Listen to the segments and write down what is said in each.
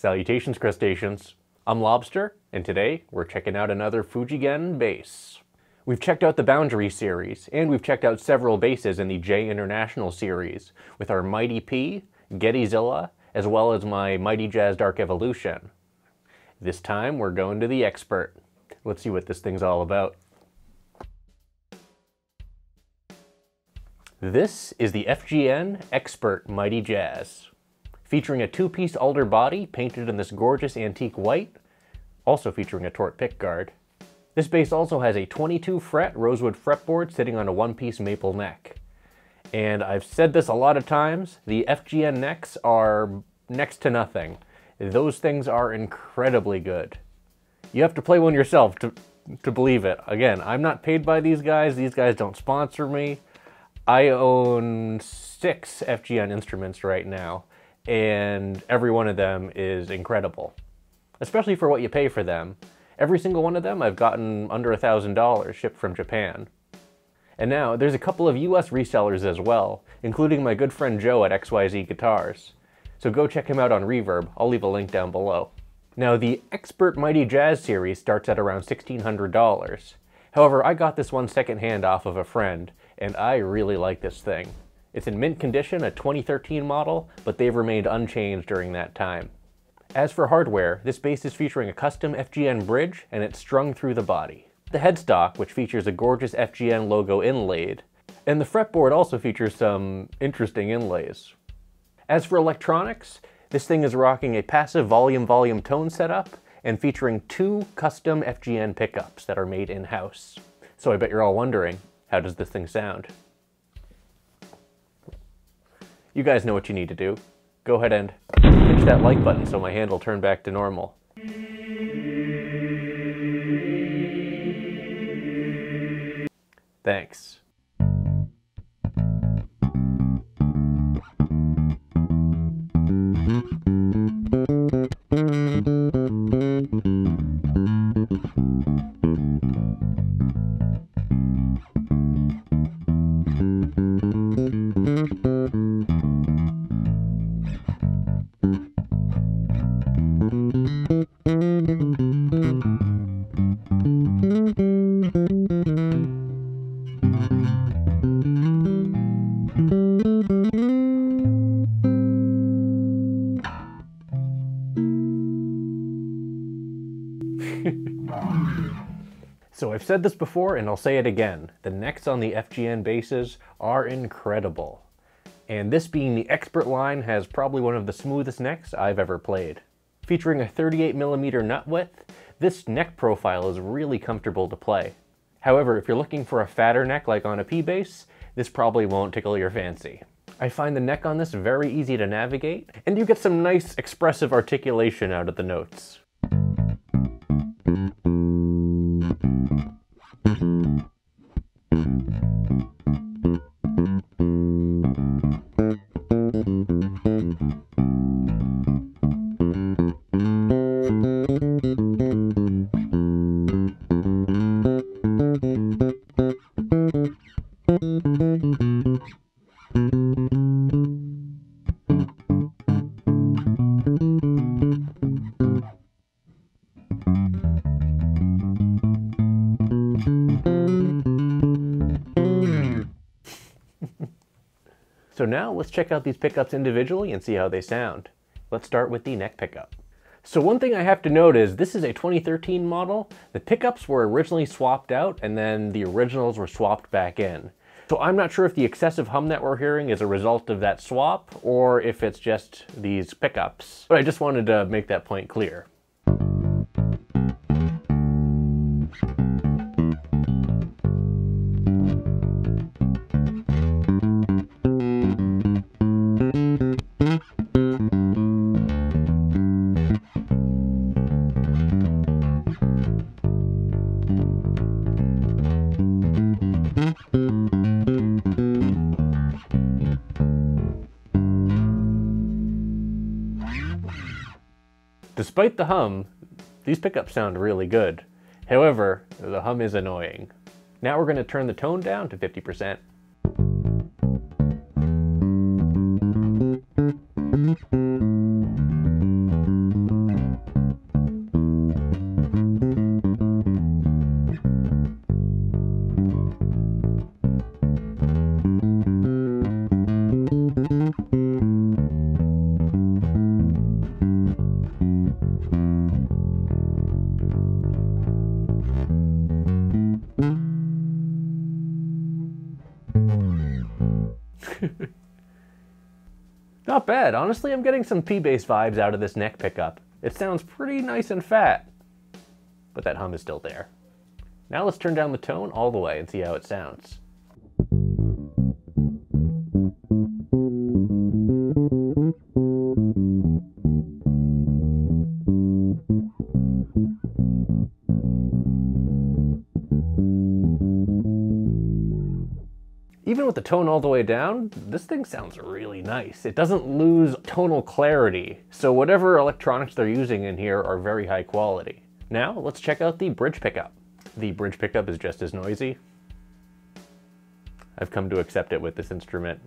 Salutations, crustaceans. I'm Lobster, and today we're checking out another Fujigen bass. We've checked out the Boundary series, and we've checked out several basses in the J International series, with our Mighty P, Gettyzilla, as well as my Mighty Jazz Dark Evolution. This time we're going to the Expert. Let's see what this thing's all about. This is the FGN Expert Mighty Jazz, featuring a two-piece alder body painted in this gorgeous antique white, also featuring a Tort pickguard. This bass also has a 22-fret rosewood fretboard sitting on a one-piece maple neck. And I've said this a lot of times, the FGN necks are next to nothing. Those things are incredibly good. You have to play one yourself to believe it. Again, I'm not paid by these guys don't sponsor me. I own 6 FGN instruments right now, and every one of them is incredible, especially for what you pay for them. Every single one of them I've gotten under $1,000 shipped from Japan. And now there's a couple of US resellers as well, including my good friend Joe at XYZ Guitars. So go check him out on Reverb. I'll leave a link down below. Now the Expert Mighty Jazz series starts at around $1,600. However, I got this one secondhand off of a friend, and I really like this thing. It's in mint condition, a 2013 model, but they've remained unchanged during that time. As for hardware, this bass is featuring a custom FGN bridge, and it's strung through the body. The headstock, which features a gorgeous FGN logo inlaid, and the fretboard also features some interesting inlays. As for electronics, this thing is rocking a passive volume tone setup, and featuring 2 custom FGN pickups that are made in-house. So I bet you're all wondering, how does this thing sound? You guys know what you need to do. Go ahead and pinch that like button so my hand will turn back to normal. Thanks. So I've said this before and I'll say it again, the necks on the FGN basses are incredible. And this being the Expert line has probably one of the smoothest necks I've ever played. Featuring a 38mm nut width, this neck profile is really comfortable to play. However, if you're looking for a fatter neck like on a P bass, this probably won't tickle your fancy. I find the neck on this very easy to navigate, and you get some nice expressive articulation out of the notes. So now let's check out these pickups individually and see how they sound. Let's start with the neck pickup. So one thing I have to note is this is a 2013 model. The pickups were originally swapped out and then the originals were swapped back in. So I'm not sure if the excessive hum that we're hearing is a result of that swap or if it's just these pickups. But I just wanted to make that point clear. Despite the hum, these pickups sound really good. However, the hum is annoying. Now we're going to turn the tone down to 50%. Not bad. Honestly, I'm getting some P-bass vibes out of this neck pickup. It sounds pretty nice and fat, but that hum is still there. Now let's turn down the tone all the way and see how it sounds. Even with the tone all the way down, this thing sounds really nice. It doesn't lose tonal clarity, so whatever electronics they're using in here are very high quality. Now, let's check out the bridge pickup. The bridge pickup is just as noisy. I've come to accept it with this instrument.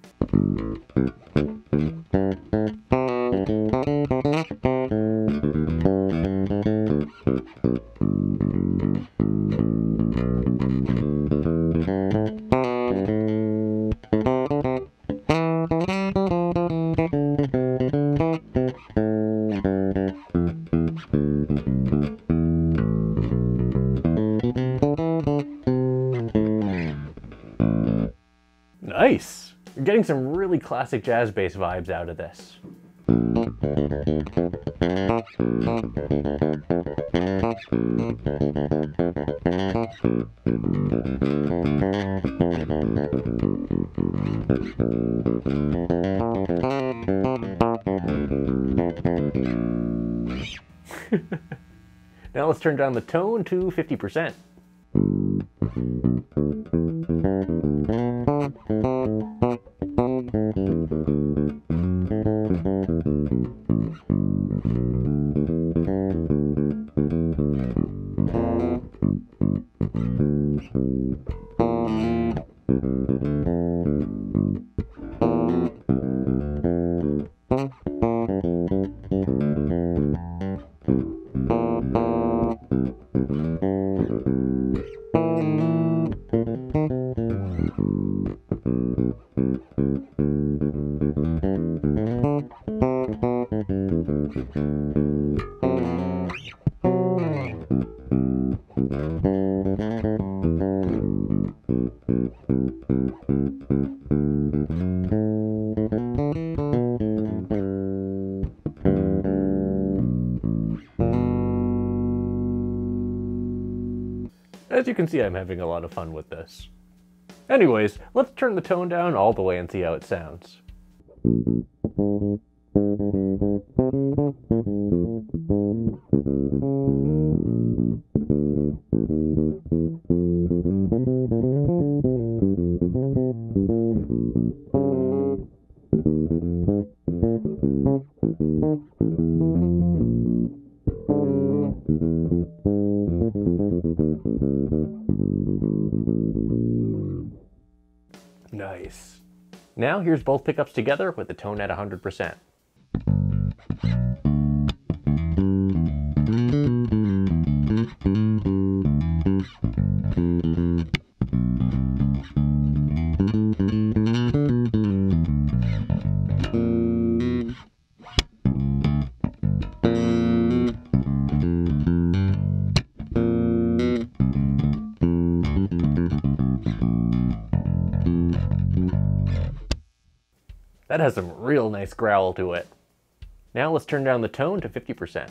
Nice! You're getting some really classic jazz bass vibes out of this. Now let's turn down the tone to 50%. As you can see, I'm having a lot of fun with this. Anyways, let's turn the tone down all the way and see how it sounds. Nice. Now here's both pickups together with the tone at 100%. That has some real nice growl to it. Now let's turn down the tone to 50%.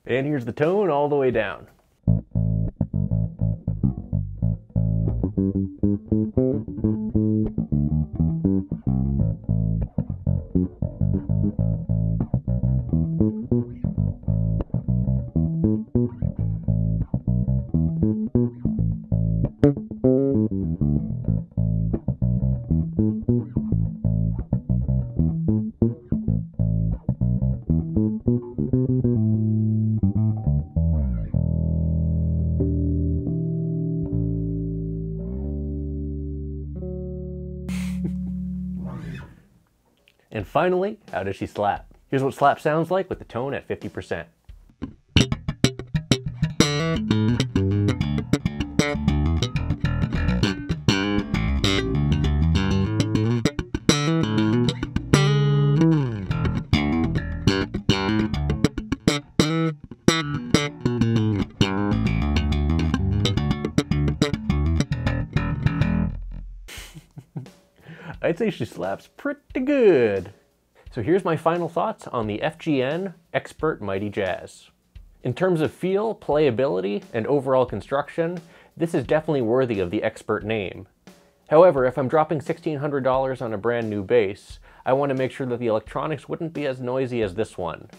And here's the tone all the way down. And finally, how does she slap? Here's what slap sounds like with the tone at 50%. I'd say she slaps pretty good. So here's my final thoughts on the FGN Expert Mighty Jazz. In terms of feel, playability, and overall construction, this is definitely worthy of the Expert name. However, if I'm dropping $1,600 on a brand new bass, I want to make sure that the electronics wouldn't be as noisy as this one.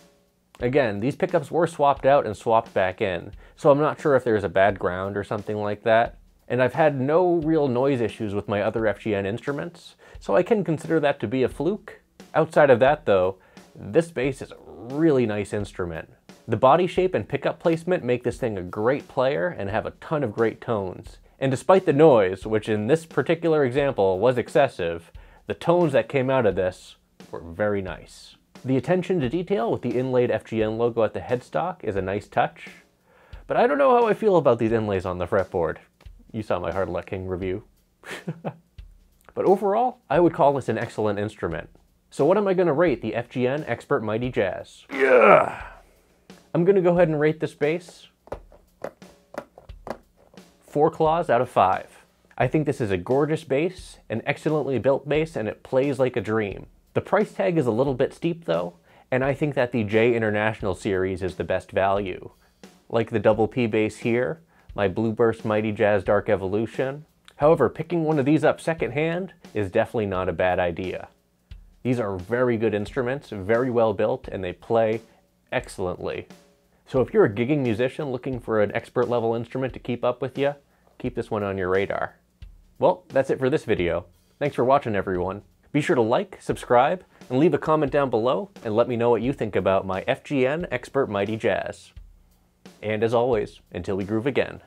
Again, these pickups were swapped out and swapped back in, so I'm not sure if there's a bad ground or something like that. And I've had no real noise issues with my other FGN instruments, so I can consider that to be a fluke. Outside of that though, this bass is a really nice instrument. The body shape and pickup placement make this thing a great player and have a ton of great tones. And despite the noise, which in this particular example was excessive, the tones that came out of this were very nice. The attention to detail with the inlaid FGN logo at the headstock is a nice touch, but I don't know how I feel about these inlays on the fretboard. You saw my Hard Luck King review. But overall, I would call this an excellent instrument. So what am I going to rate the FGN Expert Mighty Jazz? Yeah! I'm going to go ahead and rate this bass 4 claws out of 5. I think this is a gorgeous bass, an excellently built bass, and it plays like a dream. The price tag is a little bit steep though, and I think that the J International series is the best value. Like the double P bass here, my Blueburst Mighty Jazz Dark Evolution. However, picking one of these up secondhand is definitely not a bad idea. These are very good instruments, very well built, and they play excellently. So if you're a gigging musician looking for an expert level instrument to keep up with you, keep this one on your radar. Well, that's it for this video. Thanks for watching, everyone. Be sure to like, subscribe, and leave a comment down below and let me know what you think about my FGN Expert Mighty Jazz. And as always, until we groove again,